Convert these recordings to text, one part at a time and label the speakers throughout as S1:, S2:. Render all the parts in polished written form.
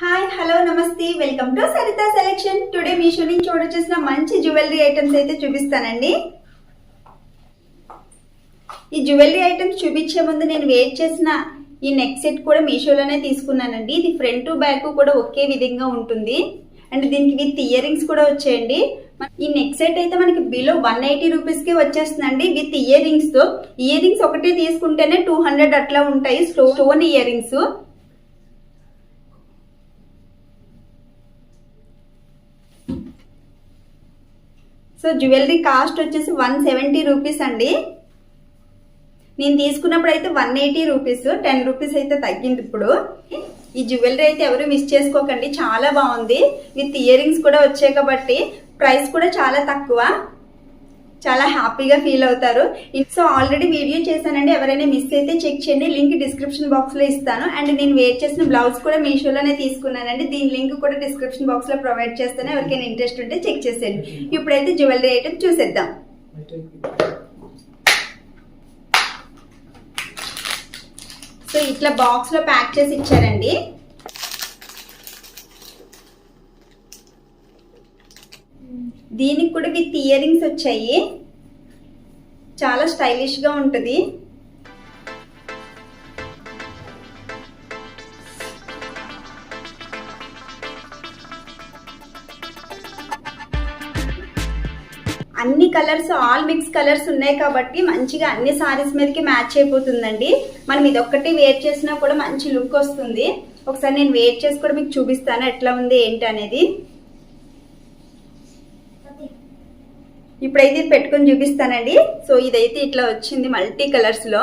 S1: Hi hello నమస్తే welcome to Saritha selection. Today Meesho నుంచి order చేసిన మంచి జ్యువెలరీ ఐటమ్స్ అయితే చూపిస్తానండి. ఈ జ్యువెలరీ ఐటమ్స్ చూపించే ముందు నేను వెయిట్ చేసిన ఈ నెక్ సెట్ కూడా మీషోలోనే తీసుకున్నానండి. ఇది ఫ్రంట్ టు బ్యాక్ కూడా ఒకే విధంగా ఉంటుంది అండ్ దీనికి విత్ ఇయర్ రింగ్స్ కూడా వచ్చాయండి. ఈ నెక్ సెట్ అయితే మనకి బిలో 180 రూపీస్ కి వచ్చేస్తుందండి విత్ ఇయర్ రింగ్స్ తో. ఇయర్ రింగ్స్ ఒకటి తీసుకుంటేనే 200 అట్లా ఉంటాయి, stone ear rings. So jewellery cost వచ్చేసి 170 రూపీస్ అండి. నేను తీసుకున్నప్పుడు అయితే 180 రూపీస్, 10 రూపీస్ అయితే తగ్గింది ఇప్పుడు. ఈ జ్యువెలరీ అయితే ఎవరు మిస్ చేసుకోకండి, చాలా బాగుంది. విత్ ఇయర్ రింగ్స్ కూడా వచ్చాయి కాబట్టి ప్రైస్ కూడా చాలా తక్కువ, చాలా హ్యాపీగా ఫీల్ అవుతారు. సో ఆల్రెడీ వీడియో చేశానండి, ఎవరైనా మిస్ అయితే చెక్ చేయండి, లింక్ డిస్క్రిప్షన్ బాక్స్ లో ఇస్తాను. అండ్ నేను వేర్ చేసిన బ్లౌజ్ కూడా మీషోలోనే తీసుకున్నానండి, దీని లింక్ కూడా డిస్క్రిప్షన్ బాక్స్ లో ప్రొవైడ్ చేస్తాను, ఎవరికైనా ఇంట్రెస్ట్ ఉంటే చెక్ చేసేయండి. ఇప్పుడైతే జ్యువెలరీ ఐటమ్ చూసేద్దాం. సో ఇట్లా బాక్స్ లో ప్యాక్ చేసి ఇచ్చారండి. దీనికి కూడా విత్ ఇయర్ రింగ్స్ వచ్చాయి, చాలా స్టైలిష్ గా ఉంటుంది. అన్ని కలర్స్ ఆల్ మిక్స్ కలర్స్ ఉన్నాయి కాబట్టి మంచిగా అన్ని సారీస్ మీదకి మ్యాచ్ అయిపోతుందండి. మనం ఇది ఒక్కటి వేర్ చేసినా కూడా మంచి లుక్ వస్తుంది. ఒకసారి నేను వేర్ చేసి కూడా మీకు చూపిస్తాను ఎట్లా ఉంది ఏంటి అనేది. ఇప్పుడైతే పెట్టుకొని చూపిస్తానండి. సో ఇదైతే ఇట్లా వచ్చింది మల్టీ కలర్స్ లో.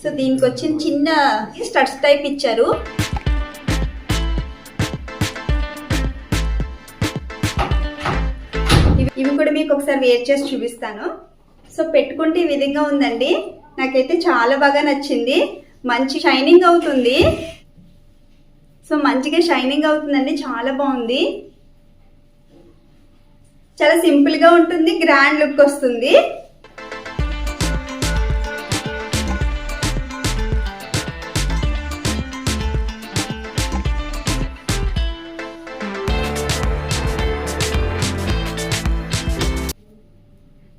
S1: సో దీనికి వచ్చిన చిన్న స్టడ్స్ టైప్ ఇచ్చారు. ఇవి కూడా మీకు ఒకసారి వేర్ చేసి చూపిస్తాను. సో పెట్టుకుంటే ఈ విధంగా ఉందండి, నాకైతే చాలా బాగా నచ్చింది. మంచి షైనింగ్ అవుతుంది, సో మంచిగా షైనింగ్ అవుతుందండి, చాలా బాగుంది. చాలా సింపుల్ గా ఉంటుంది, గ్రాండ్ లుక్ వస్తుంది.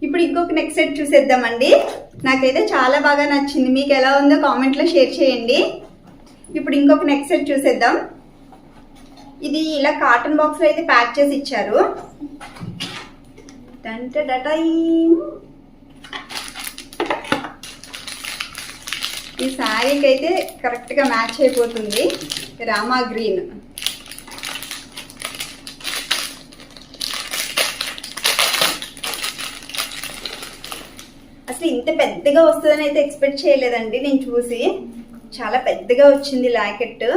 S1: ఇప్పుడు ఇంకొక నెక్ సెట్ చూసేద్దామండి. నాకైతే చాలా బాగా నచ్చింది, మీకు ఎలా ఉందో కామెంట్ లో షేర్ చేయండి. ఇప్పుడు ఇంకొక నెక్ సెట్ చూసేద్దాం. ఇది ఇలా కాటన్ బాక్స్ లో అయితే ప్యాక్ చేసి ఇచ్చారు. ఈ శారీకి అయితే కరెక్ట్ గా మ్యాచ్ అయిపోతుంది, రామా గ్రీన్. అసలు ఇంత పెద్దగా వస్తుందని అయితే ఎక్స్పెక్ట్ చేయలేదండి నేను చూసి. చాలా పెద్దగా వచ్చింది లాకెట్.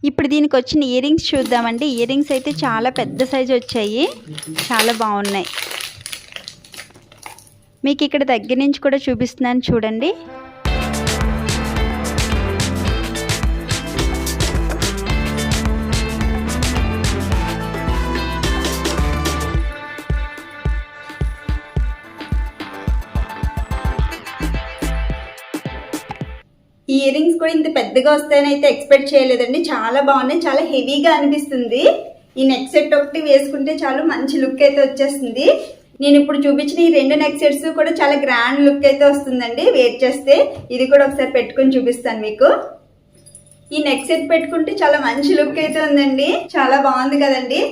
S1: ఇప్పుడు దీనికి వచ్చిన ఇయర్ రింగ్స్ చూద్దామండి. ఇయర్ రింగ్స్ అయితే చాలా పెద్ద సైజు వచ్చాయి, చాలా బాగున్నాయి. మీకు ఇక్కడ దగ్గర నుంచి కూడా చూపిస్తున్నాను చూడండి. ఈ ఇయర్ రింగ్స్ కూడా ఇంత పెద్దగా వస్తాయని అయితే ఎక్స్పెక్ట్ చేయలేదండి, చాలా బాగున్నాయి, చాలా హెవీగా అనిపిస్తుంది. ఈ నెక్ సెట్ ఒకటి వేసుకుంటే చాలు మంచి లుక్ అయితే వచ్చేస్తుంది. నేను ఇప్పుడు చూపించిన ఈ 2 నెక్ సెట్స్ కూడా చాలా గ్రాండ్ లుక్ అయితే వస్తుందండి వేర్ చేస్తే. ఇది కూడా ఒకసారి పెట్టుకొని చూపిస్తాను మీకు. ఈ నెక్ సెట్ పెట్టుకుంటే చాలా మంచి లుక్ అయితే ఉందండి, చాలా బాగుంది కదండి.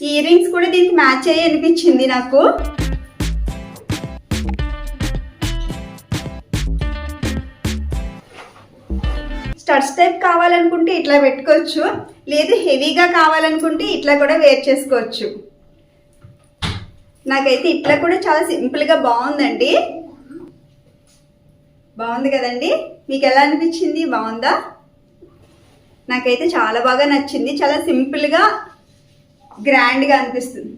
S1: ఈ ఇయర్ రింగ్స్ కూడా దీనికి మ్యాచ్ అయ్యి అనిపించింది నాకు. స్టడ్స్ టైప్ కావాలనుకుంటే ఇట్లా పెట్టుకోవచ్చు, లేదు హెవీగా కావాలనుకుంటే ఇట్లా కూడా వేర్ చేసుకోవచ్చు. నాకైతే ఇట్లా కూడా చాలా సింపుల్ గా బాగుందండి. బాగుంది కదండి, మీకు ఎలా అనిపించింది? బాగుందా? నాకైతే చాలా బాగా నచ్చింది, చాలా సింపుల్ గా గ్రాండ్ గా అనిపిస్తుంది.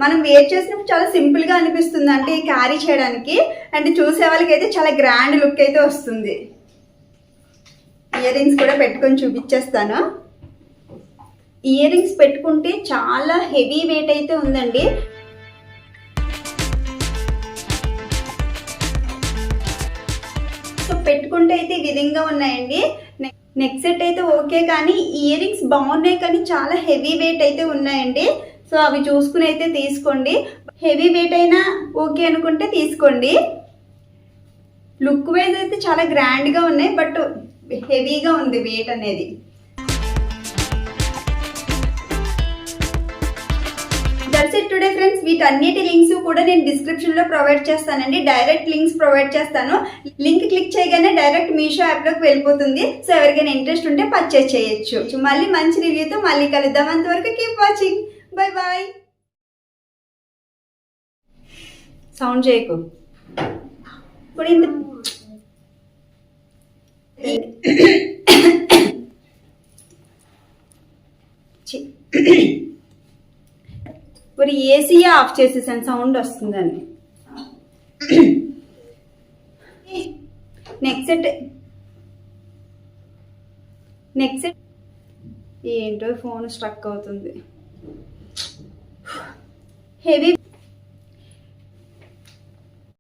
S1: మనం వేర్ చేసినప్పుడు చాలా సింపుల్గా అనిపిస్తుంది అంటే క్యారీ చేయడానికి, అంటే చూసే వాళ్ళకి అయితే చాలా గ్రాండ్ లుక్ అయితే వస్తుంది. ఇయర్ రింగ్స్ కూడా పెట్టుకొని చూపించేస్తాను. ఇయర్ రింగ్స్ పెట్టుకుంటే చాలా హెవీ వెయిట్ అయితే ఉందండి. సో పెట్టుకుంటే అయితే ఈ విధంగా ఉన్నాయండి. నెక్ సెట్ అయితే ఓకే, కానీ ఇయర్ రింగ్స్ బాగున్నాయి కానీ చాలా హెవీ వెయిట్ అయితే ఉన్నాయండి. సో అవి చూసుకుని అయితే తీసుకోండి. హెవీ వెయిట్ అయినా ఓకే అనుకుంటే తీసుకోండి. లుక్ వైజ్ అయితే చాలా గ్రాండ్గా ఉన్నాయి, బట్ హెవీగా ఉంది వెయిట్ అనేది. That's it today friends. వీటన్నిటి లింక్స్ కూడా నేను డిస్క్రిప్షన్లో ప్రొవైడ్ చేస్తానండి. డైరెక్ట్ లింక్స్ ప్రొవైడ్ చేస్తాను. లింక్ క్లిక్ చేయగానే డైరెక్ట్ మీషో యాప్లోకి వెళ్ళిపోతుంది. సో ఎవరికైనా ఇంట్రెస్ట్ ఉంటే పర్చేస్ చేయొచ్చు. మళ్ళీ మంచి రివ్యూతో మళ్ళీ కలుద్దాం. అంతవరకు keep watching. Bye bye. Sound చేయకు. ఇప్పుడు ఇంత ఇప్పుడు ఏసీ ఆఫ్ చేసేసాను, సౌండ్ వస్తుందని. నెక్స్ట్ సెట్ ఏంటో ఫోన్ స్ట్రక్ అవుతుంది. హెవీ